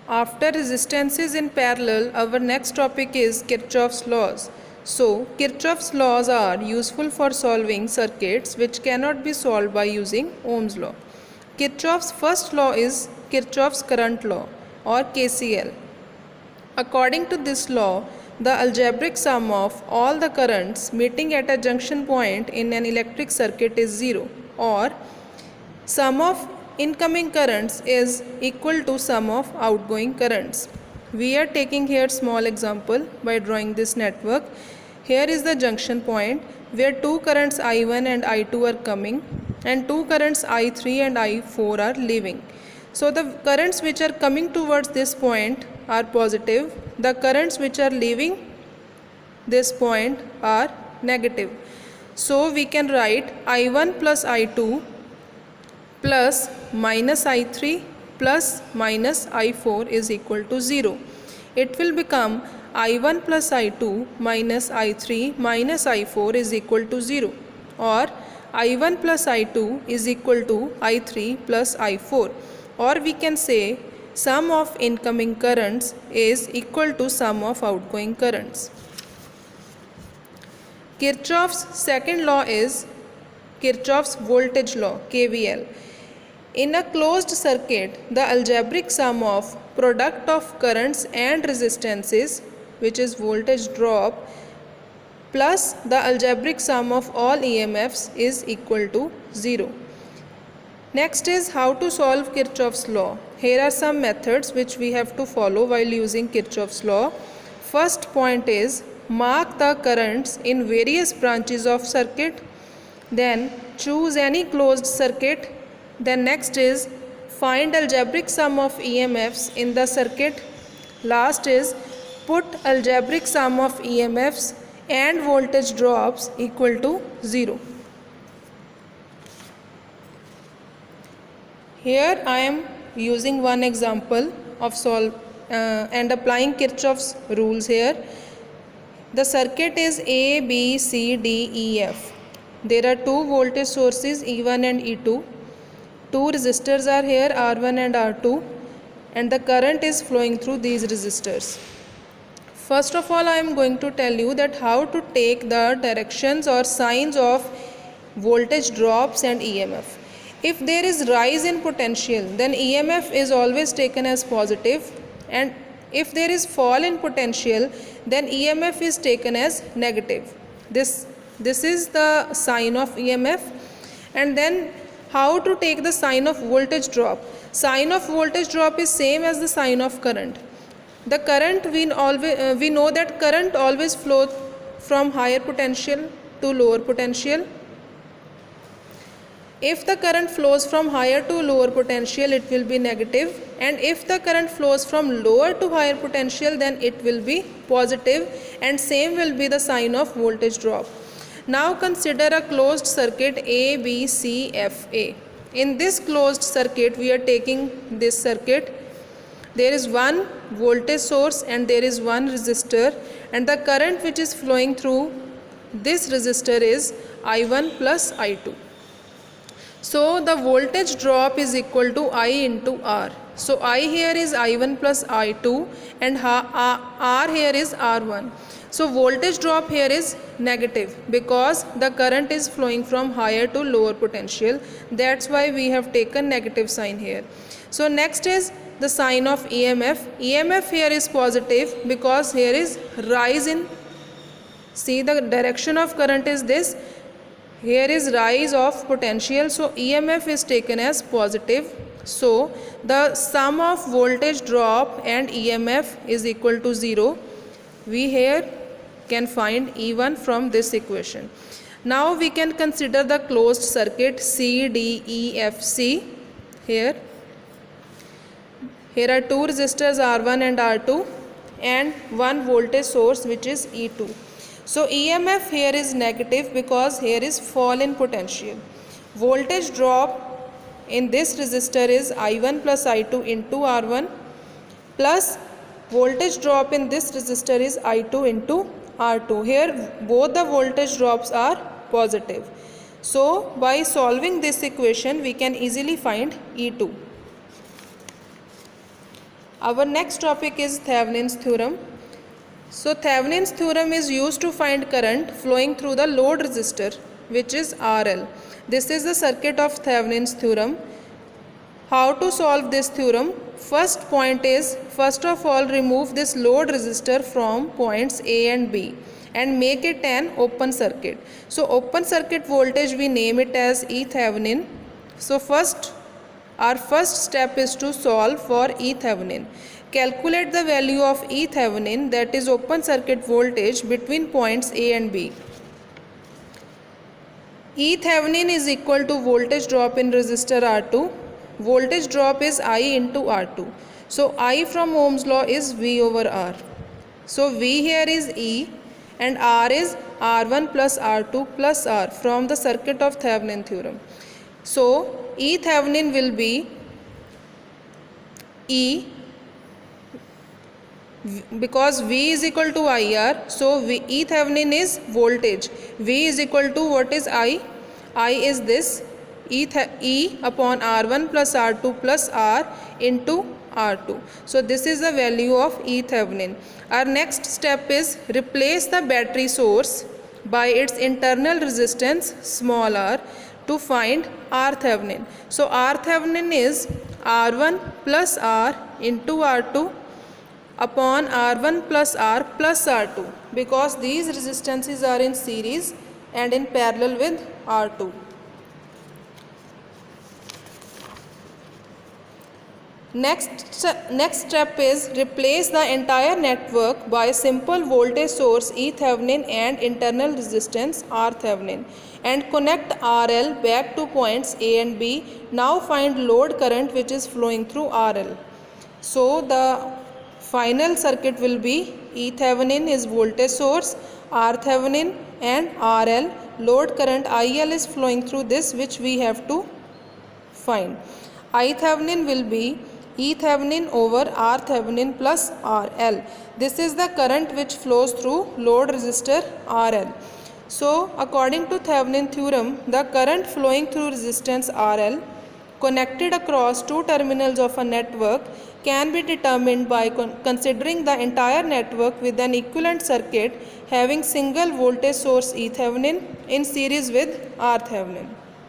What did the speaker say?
After resistances in parallel, our next topic is Kirchhoff's laws. So, Kirchhoff's laws are useful for solving circuits which cannot be solved by using Ohm's law. Kirchhoff's first law is Kirchhoff's current law or KCL. According to this law, the algebraic sum of all the currents meeting at a junction point in an electric circuit is 0, or sum of incoming currents is equal to sum of outgoing currents. We are taking here small example by drawing this network. Here is the junction point where two currents I1 and I2 are coming and two currents I3 and I4 are leaving. So the currents which are coming towards this point are positive. The currents which are leaving this point are negative. So we can write I1 plus I2 plus minus I3 plus minus I4 is equal to 0. It will become I1 plus I2 minus I3 minus I4 is equal to 0, or I1 plus I2 is equal to I3 plus I4, or we can say sum of incoming currents is equal to sum of outgoing currents. Kirchhoff's second law is Kirchhoff's voltage law, KVL. In a closed circuit, the algebraic sum of product of currents and resistances, which is voltage drop, plus the algebraic sum of all EMFs is equal to 0. Next is how to solve Kirchhoff's law. Here are some methods which we have to follow while using Kirchhoff's law. First point is mark the currents in various branches of circuit. Then choose any closed circuit. Then next is find algebraic sum of EMFs in the circuit. Last is put algebraic sum of EMFs and voltage drops equal to 0. Here I am using one example of and applying Kirchhoff's rules here. The circuit is A, B, C, D, E, F. There are two voltage sources E1 and E2. Two resistors are here, R1 and R2, and the current is flowing through these resistors. First of all, I am going to tell you that how to take the directions or signs of voltage drops and EMF. If there is rise in potential, then EMF is always taken as positive, and if there is fall in potential, then EMF is taken as negative. This is the sign of EMF. And then how to take the sign of voltage drop? Sign of voltage drop is same as the sign of current. The current, we know that current always flows from higher potential to lower potential. If the current flows from higher to lower potential, it will be negative, and if the current flows from lower to higher potential, then it will be positive, and same will be the sign of voltage drop. Now consider a closed circuit A, B, C, F, A. In this closed circuit, we are taking this circuit. There is one voltage source and there is one resistor, and the current which is flowing through this resistor is I1 plus I2. So the voltage drop is equal to I into R. So I here is I1 plus I2 and R here is R1. So voltage drop here is negative because the current is flowing from higher to lower potential. That's why we have taken negative sign here. So next is the sign of EMF. EMF here is positive because here is rise in, see the direction of current is this. Here is rise of potential, so EMF is taken as positive. So the sum of voltage drop and EMF is equal to 0. We here can find E1 from this equation. Now we can consider the closed circuit C, D, E, F, C. Here are two resistors R1 and R2 and one voltage source which is E2. So EMF here is negative because here is fall in potential. Voltage drop in this resistor is I1 plus I2 into R1 plus voltage drop in this resistor is I2 into R2. Here both the voltage drops are positive. So by solving this equation we can easily find E2. Our next topic is Thevenin's theorem. So Thevenin's theorem is used to find current flowing through the load resistor, which is RL. This is the circuit of Thevenin's theorem. How to solve this theorem? First point is, first of all, remove this load resistor from points A and B and make it an open circuit. So open circuit voltage, we name it as E Thevenin. So our first step is to solve for E Thevenin. Calculate the value of E Thevenin, that is open circuit voltage between points A and B. E Thevenin is equal to voltage drop in resistor R2. Voltage drop is I into R2. So I from Ohm's law is V over R. So V here is E and R is R1 plus R2 plus R from the circuit of Thevenin theorem. So E Thevenin will be E, because V is equal to IR, so E Thevenin is voltage. V is equal to what is I? I is this E upon R1 plus R2 plus R into R2. So this is the value of E Thevenin. Our next step is replace the battery source by its internal resistance small r to find R Thevenin. So R Thevenin is R1 plus R into R2 upon R1 plus R plus R2, because these resistances are in series and in parallel with R2. Next step is replace the entire network by simple voltage source E Thevenin and internal resistance R Thevenin and connect RL back to points A and B. Now find load current which is flowing through RL. So the final circuit will be E Thevenin is voltage source, R Thevenin and RL. Load current IL is flowing through this, which we have to find. I Thevenin will be E Thevenin over R Thevenin plus RL. This is the current which flows through load resistor RL. So according to Thevenin theorem, the current flowing through resistance RL connected across two terminals of a network can be determined by considering the entire network with an equivalent circuit having single voltage source E Thevenin in series with R Thevenin.